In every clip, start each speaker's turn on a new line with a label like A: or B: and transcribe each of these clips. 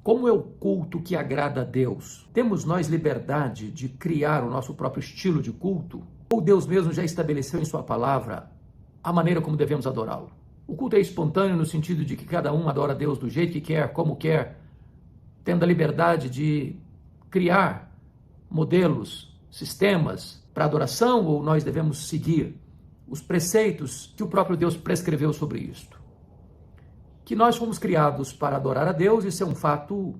A: Como é o culto que agrada a Deus? Temos nós liberdade de criar o nosso próprio estilo de culto? Ou Deus mesmo já estabeleceu em sua palavra a maneira como devemos adorá-lo? O culto é espontâneo no sentido de que cada um adora a Deus do jeito que quer, como quer, tendo a liberdade de criar modelos, sistemas para adoração, ou nós devemos seguir os preceitos que o próprio Deus prescreveu sobre isto? Que nós fomos criados para adorar a Deus, isso é um fato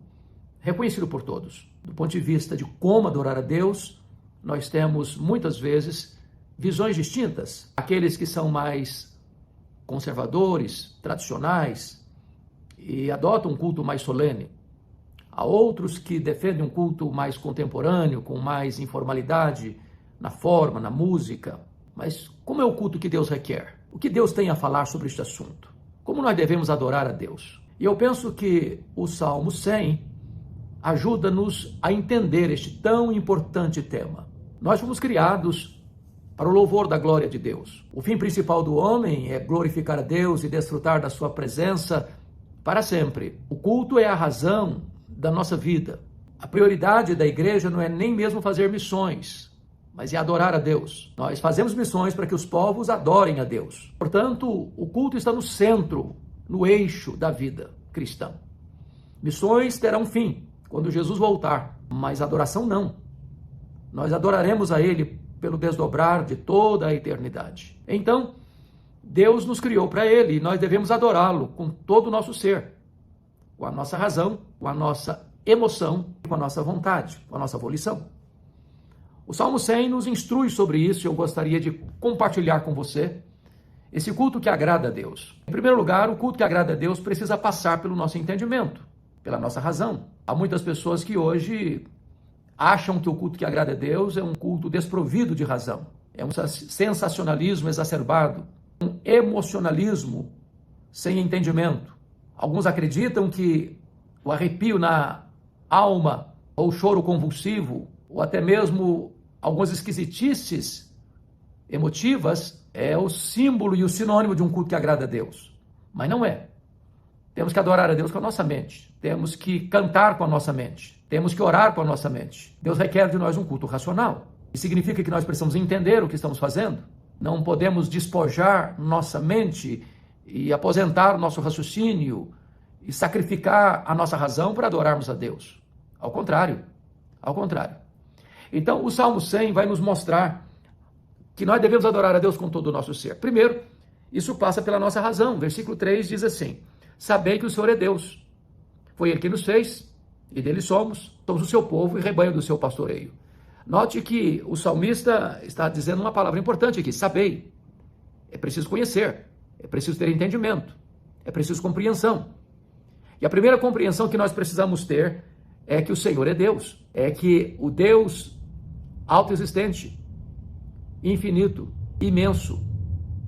A: reconhecido por todos. Do ponto de vista de como adorar a Deus, nós temos muitas vezes visões distintas. Aqueles que são mais conservadores, tradicionais e adotam um culto mais solene. Há outros que defendem um culto mais contemporâneo, com mais informalidade na forma, na música. Mas como é o culto que Deus requer? O que Deus tem a falar sobre este assunto? Como nós devemos adorar a Deus? E eu penso que o Salmo 100 ajuda-nos a entender este tão importante tema. Nós fomos criados para o louvor da glória de Deus. O fim principal do homem é glorificar a Deus e desfrutar da sua presença para sempre. O culto é a razão da nossa vida. A prioridade da igreja não é nem mesmo fazer missões, mas é adorar a Deus. Nós fazemos missões para que os povos adorem a Deus. Portanto, o culto está no centro, no eixo da vida cristã. Missões terão fim quando Jesus voltar, mas adoração não. Nós adoraremos a Ele pelo desdobrar de toda a eternidade. Então, Deus nos criou para Ele e nós devemos adorá-lo com todo o nosso ser, com a nossa razão, com a nossa emoção, com a nossa vontade, com a nossa volição. O Salmo 100 nos instrui sobre isso e eu gostaria de compartilhar com você esse culto que agrada a Deus. Em primeiro lugar, o culto que agrada a Deus precisa passar pelo nosso entendimento, pela nossa razão. Há muitas pessoas que hoje acham que o culto que agrada a Deus é um culto desprovido de razão. É um sensacionalismo exacerbado, um emocionalismo sem entendimento. Alguns acreditam que o arrepio na alma, ou o choro convulsivo, ou até mesmo algumas esquisitices emotivas é o símbolo e o sinônimo de um culto que agrada a Deus. Mas não é. Temos que adorar a Deus com a nossa mente. Temos que cantar com a nossa mente. Temos que orar com a nossa mente. Deus requer de nós um culto racional. Isso significa que nós precisamos entender o que estamos fazendo. Não podemos despojar nossa mente e aposentar o nosso raciocínio e sacrificar a nossa razão para adorarmos a Deus. Ao contrário. Ao contrário. Então, o Salmo 100 vai nos mostrar que nós devemos adorar a Deus com todo o nosso ser. Primeiro, isso passa pela nossa razão. Versículo 3 diz assim: sabei que o Senhor é Deus. Foi Ele que nos fez, e dele somos o seu povo e rebanho do seu pastoreio. Note que o salmista está dizendo uma palavra importante aqui: sabei. É preciso conhecer, é preciso ter entendimento, é preciso compreensão. E a primeira compreensão que nós precisamos ter é que o Senhor é Deus, é que o Deus autoexistente, infinito, imenso,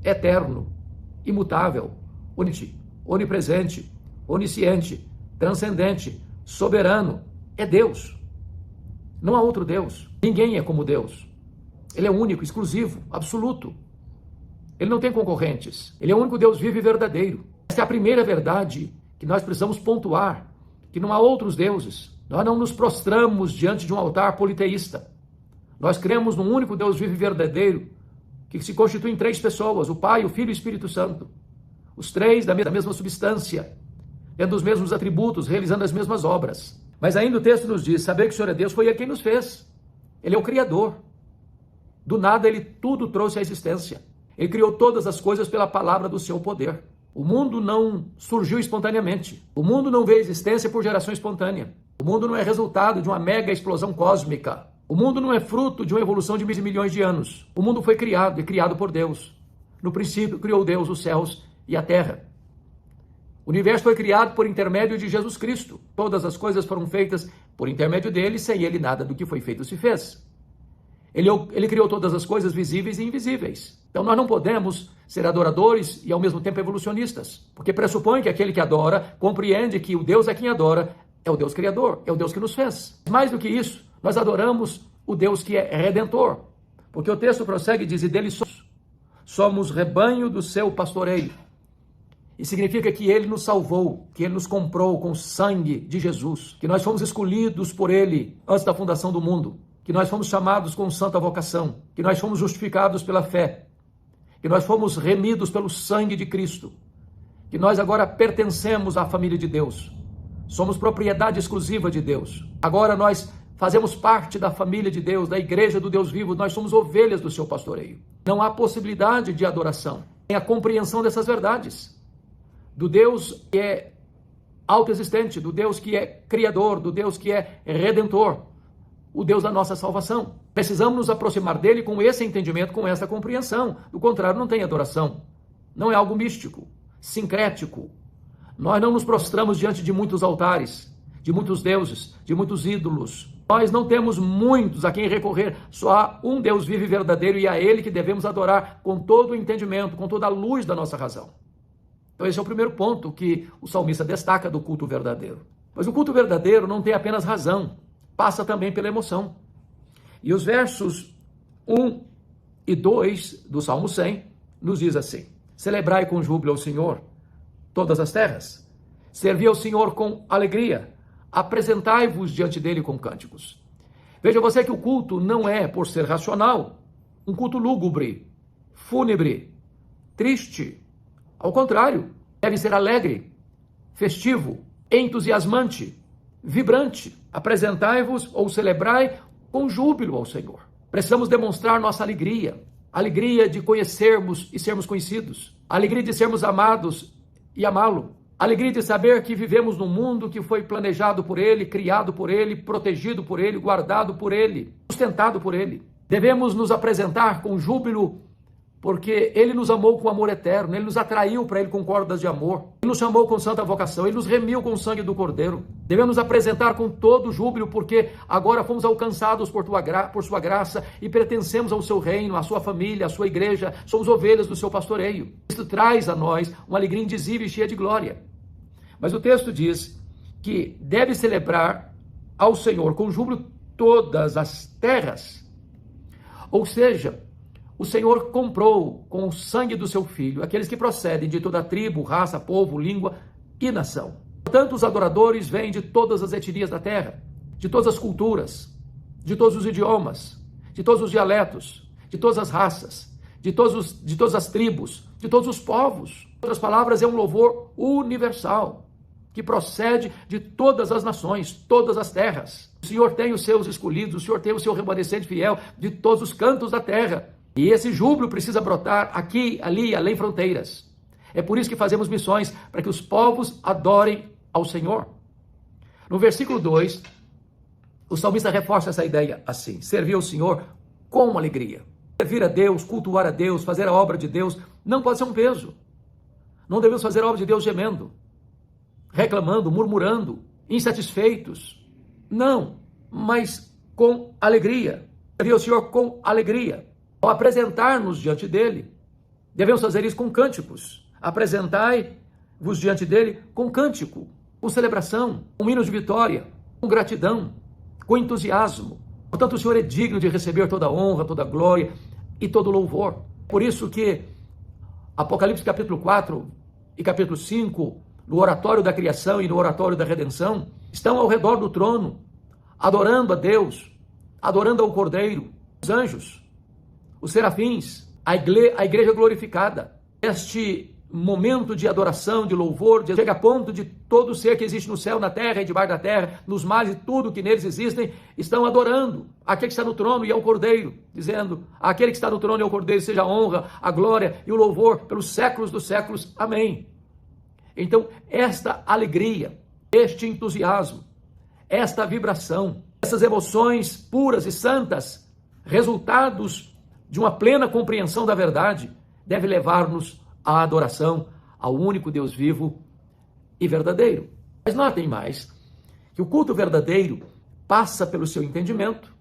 A: eterno, imutável, onipresente, onisciente, transcendente, soberano, é Deus. Não há outro Deus. Ninguém é como Deus. Ele é único, exclusivo, absoluto. Ele não tem concorrentes. Ele é o único Deus vivo e verdadeiro. Essa é a primeira verdade que nós precisamos pontuar, que não há outros deuses. Nós não nos prostramos diante de um altar politeísta. Nós cremos num único Deus vivo e verdadeiro, que se constitui em três pessoas: o Pai, o Filho e o Espírito Santo. Os três da mesma substância, tendo os mesmos atributos, realizando as mesmas obras. Mas ainda o texto nos diz: saber que o Senhor é Deus, foi Ele quem nos fez. Ele é o Criador. Do nada Ele tudo trouxe à existência. Ele criou todas as coisas pela palavra do seu poder. O mundo não surgiu espontaneamente. O mundo não veio à existência por geração espontânea. O mundo não é resultado de uma mega explosão cósmica. O mundo não é fruto de uma evolução de milhões de anos. O mundo foi criado e criado por Deus. No princípio, criou Deus os céus e a terra. O universo foi criado por intermédio de Jesus Cristo. Todas as coisas foram feitas por intermédio dele, sem ele nada do que foi feito se fez. Ele criou todas as coisas visíveis e invisíveis. Então nós não podemos ser adoradores e ao mesmo tempo evolucionistas, porque pressupõe que aquele que adora compreende que o Deus a quem adora é o Deus Criador, é o Deus que nos fez. Mais do que isso, nós adoramos o Deus que é Redentor, porque o texto prossegue e diz: e dele somos rebanho do seu pastoreio. E significa que Ele nos salvou, que Ele nos comprou com o sangue de Jesus, que nós fomos escolhidos por Ele antes da fundação do mundo, que nós fomos chamados com santa vocação, que nós fomos justificados pela fé, que nós fomos remidos pelo sangue de Cristo, que nós agora pertencemos à família de Deus, somos propriedade exclusiva de Deus. Agora nós fazemos parte da família de Deus, da igreja do Deus vivo, nós somos ovelhas do seu pastoreio. Não há possibilidade de adoração, tem a compreensão dessas verdades, do Deus que é autoexistente, do Deus que é criador, do Deus que é redentor, o Deus da nossa salvação. Precisamos nos aproximar dele com esse entendimento, com essa compreensão. Do contrário, não tem adoração. Não é algo místico, sincrético. Nós não nos prostramos diante de muitos altares, de muitos deuses, de muitos ídolos. Nós não temos muitos a quem recorrer. Só há um Deus vivo e verdadeiro e a ele que devemos adorar com todo o entendimento, com toda a luz da nossa razão. Então esse é o primeiro ponto que o salmista destaca do culto verdadeiro. Mas o culto verdadeiro não tem apenas razão, passa também pela emoção. E os versos 1 e 2 do Salmo 100 nos diz assim: celebrai com júbilo ao Senhor todas as terras, servi ao Senhor com alegria, apresentai-vos diante dele com cânticos. Veja você que o culto não é, por ser racional, um culto lúgubre, fúnebre, triste. Ao contrário, deve ser alegre, festivo, entusiasmante, vibrante. Apresentai-vos ou celebrai com júbilo ao Senhor. Precisamos demonstrar nossa alegria, alegria de conhecermos e sermos conhecidos, alegria de sermos amados e amá-lo, alegria de saber que vivemos num mundo que foi planejado por Ele, criado por Ele, protegido por Ele, guardado por Ele, sustentado por Ele. Devemos nos apresentar com júbilo porque Ele nos amou com amor eterno, Ele nos atraiu para Ele com cordas de amor, Ele nos chamou com santa vocação, Ele nos remiu com o sangue do Cordeiro. Devemos nos apresentar com todo júbilo, porque agora fomos alcançados por sua graça e pertencemos ao seu reino, à sua família, à sua igreja, somos ovelhas do seu pastoreio. Isso traz a nós uma alegria indizível e cheia de glória. Mas o texto diz que deve celebrar ao Senhor com júbilo todas as terras, ou seja, o Senhor comprou com o sangue do seu Filho aqueles que procedem de toda tribo, raça, povo, língua e nação. Portanto, os adoradores vêm de todas as etnias da terra, de todas as culturas, de todos os idiomas, de todos os dialetos, de todas as raças, de todas as tribos, de todos os povos. Em outras palavras, é um louvor universal, que procede de todas as nações, todas as terras. O Senhor tem os seus escolhidos, o Senhor tem o seu remanescente fiel de todos os cantos da terra. E esse júbilo precisa brotar aqui, ali, além fronteiras. É por isso que fazemos missões, para que os povos adorem ao Senhor. No versículo 2, o salmista reforça essa ideia assim: servir ao Senhor com alegria. Servir a Deus, cultuar a Deus, fazer a obra de Deus, não pode ser um peso. Não devemos fazer a obra de Deus gemendo, reclamando, murmurando, insatisfeitos. Não, mas com alegria. Servir ao Senhor com alegria. Ao apresentar-nos diante dele, devemos fazer isso com cânticos. Apresentai-vos diante dele com cântico, com celebração, com hinos de vitória, com gratidão, com entusiasmo. Portanto, o Senhor é digno de receber toda a honra, toda a glória e todo o louvor. Por isso que Apocalipse capítulo 4 e capítulo 5, no oratório da criação e no oratório da redenção, estão ao redor do trono, adorando a Deus, adorando ao Cordeiro, os anjos, os serafins, a igreja glorificada. Este momento de adoração, de louvor, chega a ponto de todo ser que existe no céu, na terra e debaixo da terra, nos mares e tudo que neles existem, estão adorando aquele que está no trono e ao Cordeiro, dizendo: aquele que está no trono e ao Cordeiro seja a honra, a glória e o louvor pelos séculos dos séculos. Amém. Então, esta alegria, este entusiasmo, esta vibração, essas emoções puras e santas, resultados de uma plena compreensão da verdade, deve levar-nos à adoração ao único Deus vivo e verdadeiro. Mas notem mais que o culto verdadeiro passa pelo seu entendimento,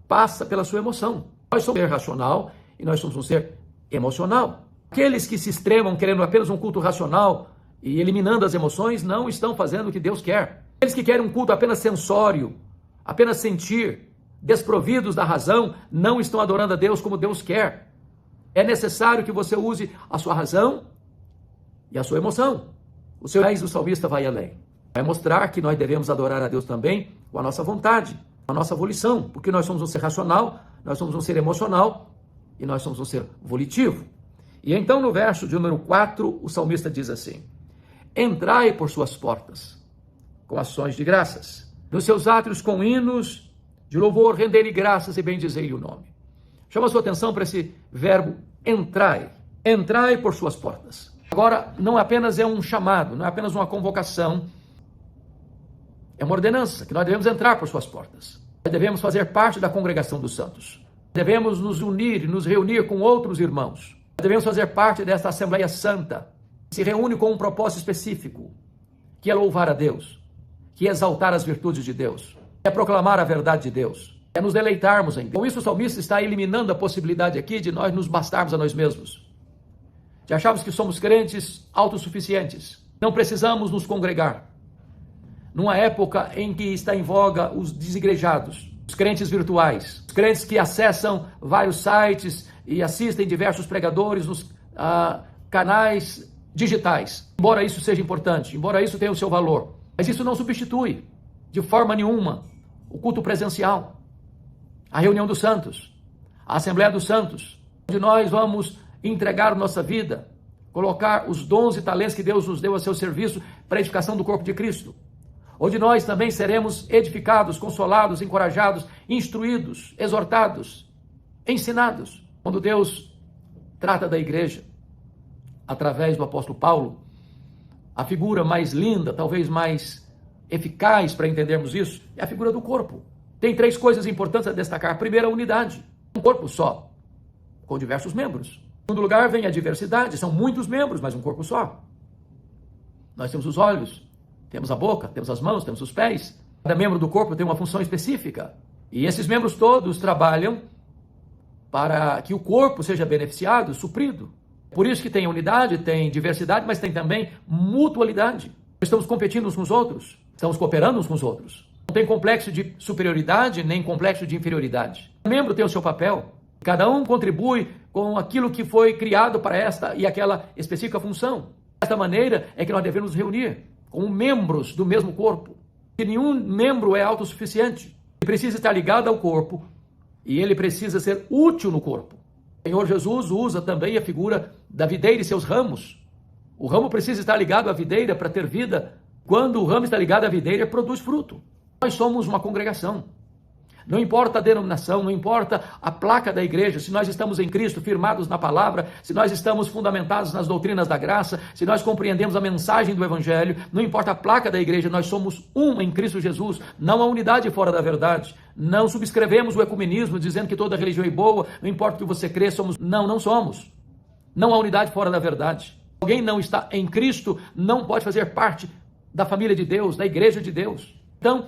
A: passa pela sua emoção. Nós somos um ser racional e nós somos um ser emocional. Aqueles que se extremam querendo apenas um culto racional e eliminando as emoções não estão fazendo o que Deus quer. Aqueles que querem um culto apenas sensório, apenas sentir, desprovidos da razão, não estão adorando a Deus como Deus quer. É necessário que você use a sua razão e a sua emoção. O salmista vai além. Vai mostrar que nós devemos adorar a Deus também com a nossa vontade, com a nossa volição, porque nós somos um ser racional, nós somos um ser emocional e nós somos um ser volitivo. E então no verso de número 4, o salmista diz assim: entrai por suas portas com ações de graças, nos seus átrios com hinos de louvor, rendei-lhe graças e bendizei-lhe o nome. Chama a sua atenção para esse verbo entrai. Entrai por suas portas. Agora, não apenas é um chamado, não é apenas uma convocação, é uma ordenança, que nós devemos entrar por suas portas. Nós devemos fazer parte da congregação dos santos. Devemos nos unir, nos reunir com outros irmãos. Nós devemos fazer parte desta Assembleia Santa, que se reúne com um propósito específico, que é louvar a Deus, que é exaltar as virtudes de Deus, é proclamar a verdade de Deus, é nos deleitarmos em Deus. Com isso, o salmista está eliminando a possibilidade aqui de nós nos bastarmos a nós mesmos, de acharmos que somos crentes autossuficientes, não precisamos nos congregar. Numa época em que está em voga os desigrejados, os crentes virtuais, os crentes que acessam vários sites e assistem diversos pregadores nos canais digitais. Embora isso seja importante, embora isso tenha o seu valor, mas isso não substitui de forma nenhuma o culto presencial, a reunião dos santos, a Assembleia dos Santos, onde nós vamos entregar nossa vida, colocar os dons e talentos que Deus nos deu a seu serviço para a edificação do corpo de Cristo, onde nós também seremos edificados, consolados, encorajados, instruídos, exortados, ensinados. Quando Deus trata da igreja, através do apóstolo Paulo, a figura mais linda, talvez mais eficaz para entendermos isso, é a figura do corpo. Tem 3 coisas importantes a destacar. A primeira, a unidade. Um corpo só, com diversos membros. Em segundo lugar, vem a diversidade. São muitos membros, mas um corpo só. Nós temos os olhos, temos a boca, temos as mãos, temos os pés. Cada membro do corpo tem uma função específica. E esses membros todos trabalham para que o corpo seja beneficiado, suprido. Por isso que tem unidade, tem diversidade, mas tem também mutualidade. Estamos competindo uns com os outros, estamos cooperando uns com os outros. Não tem complexo de superioridade, nem complexo de inferioridade. O membro tem o seu papel. Cada um contribui com aquilo que foi criado para esta e aquela específica função. Desta maneira é que nós devemos nos reunir com membros do mesmo corpo. Que nenhum membro é autossuficiente. Ele precisa estar ligado ao corpo e ele precisa ser útil no corpo. O Senhor Jesus usa também a figura da videira e seus ramos. O ramo precisa estar ligado à videira para ter vida. Quando o ramo está ligado à videira, produz fruto. Nós somos uma congregação. Não importa a denominação, não importa a placa da igreja, se nós estamos em Cristo, firmados na palavra, se nós estamos fundamentados nas doutrinas da graça, se nós compreendemos a mensagem do Evangelho, não importa a placa da igreja, nós somos um em Cristo Jesus, não há unidade fora da verdade. Não subscrevemos o ecumenismo dizendo que toda religião é boa, não importa o que você crê, somos. Não somos. Não há unidade fora da verdade. Alguém não está em Cristo, não pode fazer parte da família de Deus, da igreja de Deus. Então,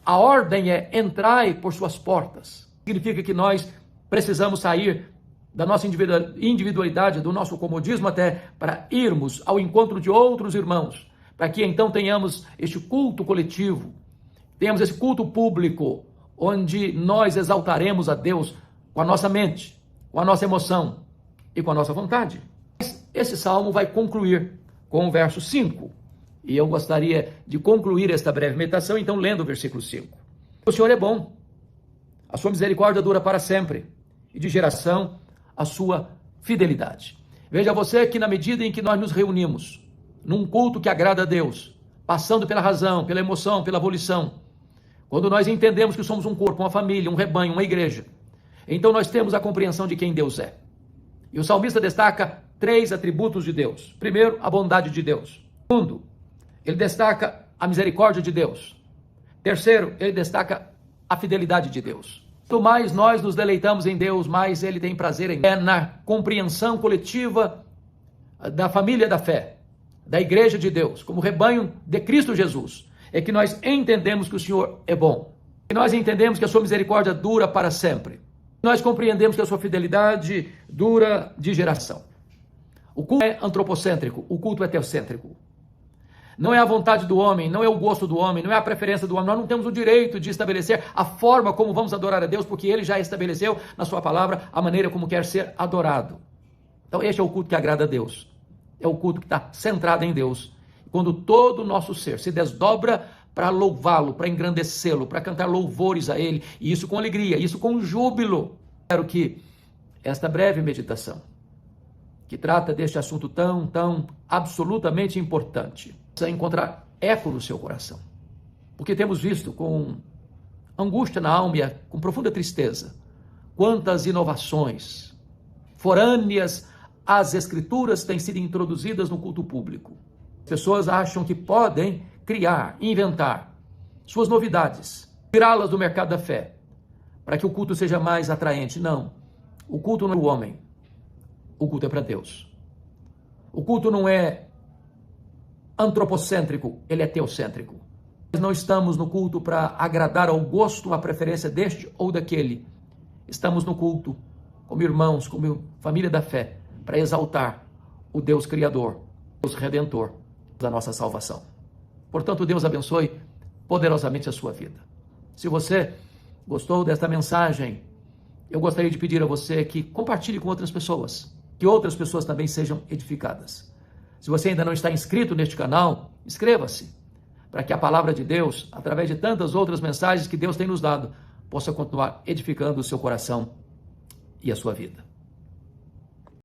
A: a ordem é entrai por suas portas. Significa que nós precisamos sair da nossa individualidade, do nosso comodismo até para irmos ao encontro de outros irmãos, para que então tenhamos este culto coletivo, tenhamos esse culto público, onde nós exaltaremos a Deus com a nossa mente, com a nossa emoção e com a nossa vontade. Esse salmo vai concluir com o verso 5. E eu gostaria de concluir esta breve meditação, então, lendo o versículo 5. O Senhor é bom, a sua misericórdia dura para sempre, e de geração a sua fidelidade. Veja você que na medida em que nós nos reunimos, num culto que agrada a Deus, passando pela razão, pela emoção, pela volição, quando nós entendemos que somos um corpo, uma família, um rebanho, uma igreja, então nós temos a compreensão de quem Deus é. E o salmista destaca 3 atributos de Deus. Primeiro, a bondade de Deus. Segundo, ele destaca a misericórdia de Deus. Terceiro, ele destaca a fidelidade de Deus. Quanto mais nós nos deleitamos em Deus, mais ele tem prazer em nós. É na compreensão coletiva da família da fé, da igreja de Deus, como rebanho de Cristo Jesus, é que nós entendemos que o Senhor é bom. Que nós entendemos que a sua misericórdia dura para sempre. Nós compreendemos que a sua fidelidade dura de geração. O culto é antropocêntrico, o culto é teocêntrico. Não é a vontade do homem, não é o gosto do homem, não é a preferência do homem. Nós não temos o direito de estabelecer a forma como vamos adorar a Deus, porque ele já estabeleceu na sua palavra a maneira como quer ser adorado. Então este é o culto que agrada a Deus. é o culto que está centrado em Deus. Quando todo o nosso ser se desdobra para louvá-lo, para engrandecê-lo, para cantar louvores a Ele, e isso com alegria, isso com júbilo. Espero que esta breve meditação, que trata deste assunto tão absolutamente importante, possa encontrar eco no seu coração. Porque temos visto com angústia na alma e com profunda tristeza quantas inovações forâneas às Escrituras têm sido introduzidas no culto público. As pessoas acham que podem criar, inventar suas novidades, tirá-las do mercado da fé, para que o culto seja mais atraente. Não, o culto não é para o homem, o culto é para Deus. O culto não é antropocêntrico, ele é teocêntrico. Nós não estamos no culto para agradar ao gosto, à preferência deste ou daquele. Estamos no culto como irmãos, como família da fé, para exaltar o Deus Criador, Deus Redentor da nossa salvação. Portanto, Deus abençoe poderosamente a sua vida. Se você gostou desta mensagem, eu gostaria de pedir a você que compartilhe com outras pessoas, que outras pessoas também sejam edificadas. Se você ainda não está inscrito neste canal, inscreva-se, para que a palavra de Deus, através de tantas outras mensagens que Deus tem nos dado, possa continuar edificando o seu coração e a sua vida.